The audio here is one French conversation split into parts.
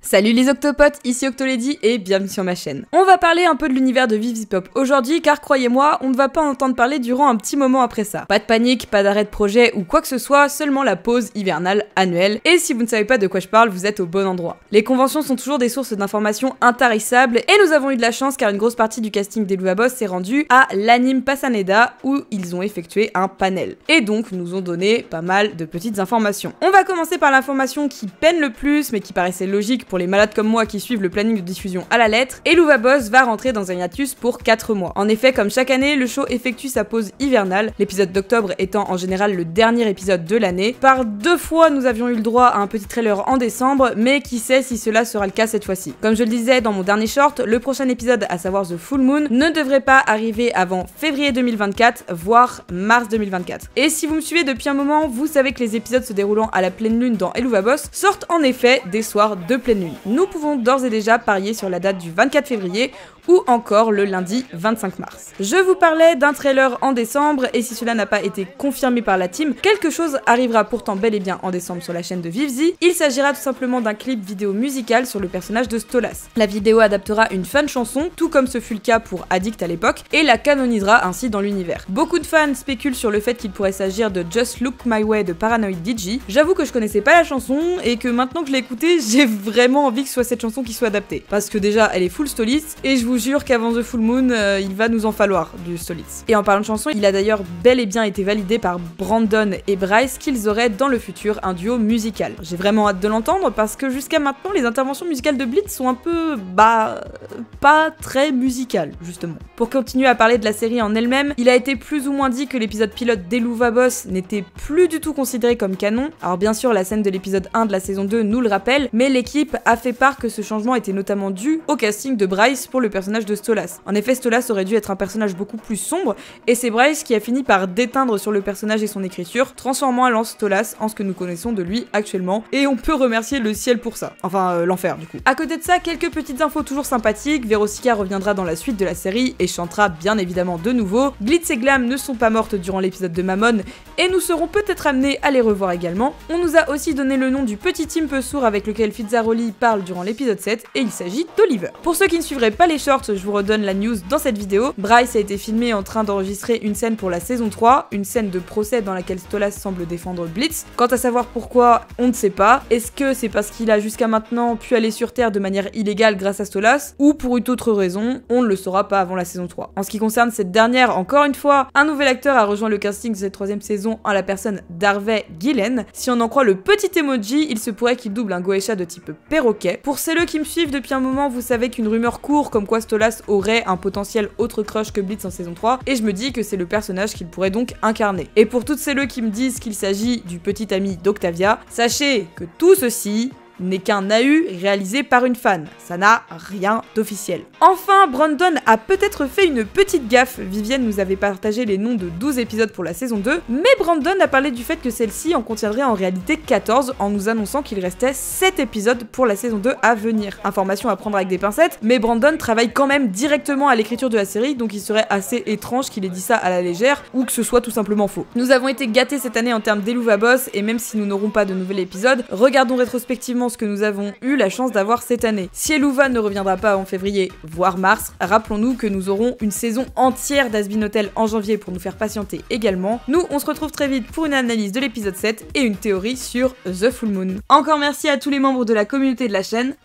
Salut les octopotes, ici Octolady et bienvenue sur ma chaîne. On va parler un peu de l'univers de Vivzipop aujourd'hui car croyez-moi, on ne va pas en entendre parler durant un petit moment après ça. Pas de panique, pas d'arrêt de projet ou quoi que ce soit, seulement la pause hivernale annuelle. Et si vous ne savez pas de quoi je parle, vous êtes au bon endroit. Les conventions sont toujours des sources d'informations intarissables et nous avons eu de la chance car une grosse partie du casting des Louvaboss s'est rendue à l'Anime Passaneda où ils ont effectué un panel. Et donc nous ont donné pas mal de petites informations. On va commencer par l'information qui peine le plus mais qui paraissait logique pour les malades comme moi qui suivent le planning de diffusion à la lettre, et Louvaboss va rentrer dans un hiatus pour 4 mois. En effet, comme chaque année, le show effectue sa pause hivernale, l'épisode d'octobre étant en général le dernier épisode de l'année. Par 2 fois, nous avions eu le droit à un petit trailer en décembre, mais qui sait si cela sera le cas cette fois-ci. Comme je le disais dans mon dernier short, le prochain épisode, à savoir The Full Moon, ne devrait pas arriver avant février 2024, voire mars 2024. Et si vous me suivez depuis un moment, vous savez que les épisodes se déroulant à la pleine lune dans Louvaboss sortent en effet des soirs de pleine lune. Nous pouvons d'ores et déjà parier sur la date du 24 février ou encore le lundi 25 mars. Je vous parlais d'un trailer en décembre et si cela n'a pas été confirmé par la team, quelque chose arrivera pourtant bel et bien en décembre sur la chaîne de Vivzi. Il s'agira tout simplement d'un clip vidéo musical sur le personnage de Stolas. La vidéo adaptera une fan chanson, tout comme ce fut le cas pour Addict à l'époque, et la canonisera ainsi dans l'univers. Beaucoup de fans spéculent sur le fait qu'il pourrait s'agir de Just Look My Way de Paranoid DJ. J'avoue que je connaissais pas la chanson et que maintenant que je l'ai écoutée, j'ai vraiment envie que ce soit cette chanson qui soit adaptée. Parce que déjà, elle est full Stolitz et je vous jure qu'avant The Full Moon, il va nous en falloir du Stolitz. Et en parlant de chanson, il a d'ailleurs bel et bien été validé par Brandon et Bryce qu'ils auraient dans le futur un duo musical. J'ai vraiment hâte de l'entendre parce que jusqu'à maintenant, les interventions musicales de Blitz sont un peu, pas très musicales, justement. Pour continuer à parler de la série en elle-même, il a été plus ou moins dit que l'épisode pilote des Louvaboss n'était plus du tout considéré comme canon. Alors bien sûr, la scène de l'épisode 1 de la saison 2 nous le rappelle, mais l'équipe a fait part que ce changement était notamment dû au casting de Bryce pour le personnage de Stolas. En effet, Stolas aurait dû être un personnage beaucoup plus sombre, et c'est Bryce qui a fini par déteindre sur le personnage et son écriture, transformant alors Stolas en ce que nous connaissons de lui actuellement, et on peut remercier le ciel pour ça. Enfin, l'enfer du coup. À côté de ça, quelques petites infos toujours sympathiques. Veronica reviendra dans la suite de la série et chantera bien évidemment de nouveau. Glitz et Glam ne sont pas mortes durant l'épisode de Mammon, et nous serons peut-être amenés à les revoir également. On nous a aussi donné le nom du petit team peu sourd avec lequel Fizzaroli parle durant l'épisode 7, et il s'agit d'Oliver. Pour ceux qui ne suivraient pas les shorts, je vous redonne la news dans cette vidéo. Bryce a été filmé en train d'enregistrer une scène pour la saison 3, une scène de procès dans laquelle Stolas semble défendre Blitz. Quant à savoir pourquoi, on ne sait pas. Est-ce que c'est parce qu'il a jusqu'à maintenant pu aller sur Terre de manière illégale grâce à Stolas, ou pour une autre raison, on ne le saura pas avant la saison 3. En ce qui concerne cette dernière, encore une fois, un nouvel acteur a rejoint le casting de cette 3ème saison en la personne d'Harvey Gillen. Si on en croit le petit emoji, il se pourrait qu'il double un Goetia de type perroquet. Pour celles qui me suivent depuis un moment, vous savez qu'une rumeur court comme quoi Stolas aurait un potentiel autre crush que Blitz en saison 3, et je me dis que c'est le personnage qu'il pourrait donc incarner. Et pour toutes celles qui me disent qu'il s'agit du petit ami d'Octavia, sachez que tout ceci n'est qu'un AU réalisé par une fan. Ça n'a rien d'officiel. Enfin, Brandon a peut-être fait une petite gaffe. Vivienne nous avait partagé les noms de 12 épisodes pour la saison 2, mais Brandon a parlé du fait que celle-ci en contiendrait en réalité 14 en nous annonçant qu'il restait 7 épisodes pour la saison 2 à venir. Information à prendre avec des pincettes, mais Brandon travaille quand même directement à l'écriture de la série, donc il serait assez étrange qu'il ait dit ça à la légère ou que ce soit tout simplement faux. Nous avons été gâtés cette année en termes d'Louvaboss, et même si nous n'aurons pas de nouvel épisode, regardons rétrospectivement ce que nous avons eu la chance d'avoir cette année. Si Elouva ne reviendra pas en février, voire mars, rappelons-nous que nous aurons une saison entière d'Hasbeen Hotel en janvier pour nous faire patienter également. Nous, on se retrouve très vite pour une analyse de l'épisode 7 et une théorie sur The Full Moon. Encore merci à tous les membres de la communauté de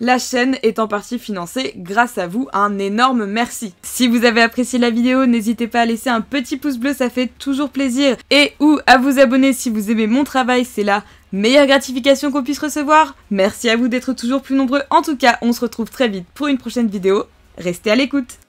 la chaîne est en partie financée grâce à vous, un énorme merci. Si vous avez apprécié la vidéo, n'hésitez pas à laisser un petit pouce bleu, ça fait toujours plaisir, et ou à vous abonner si vous aimez mon travail, c'est la meilleure gratification qu'on puisse recevoir. Merci à vous d'être toujours plus nombreux. En tout cas, on se retrouve très vite pour une prochaine vidéo. Restez à l'écoute.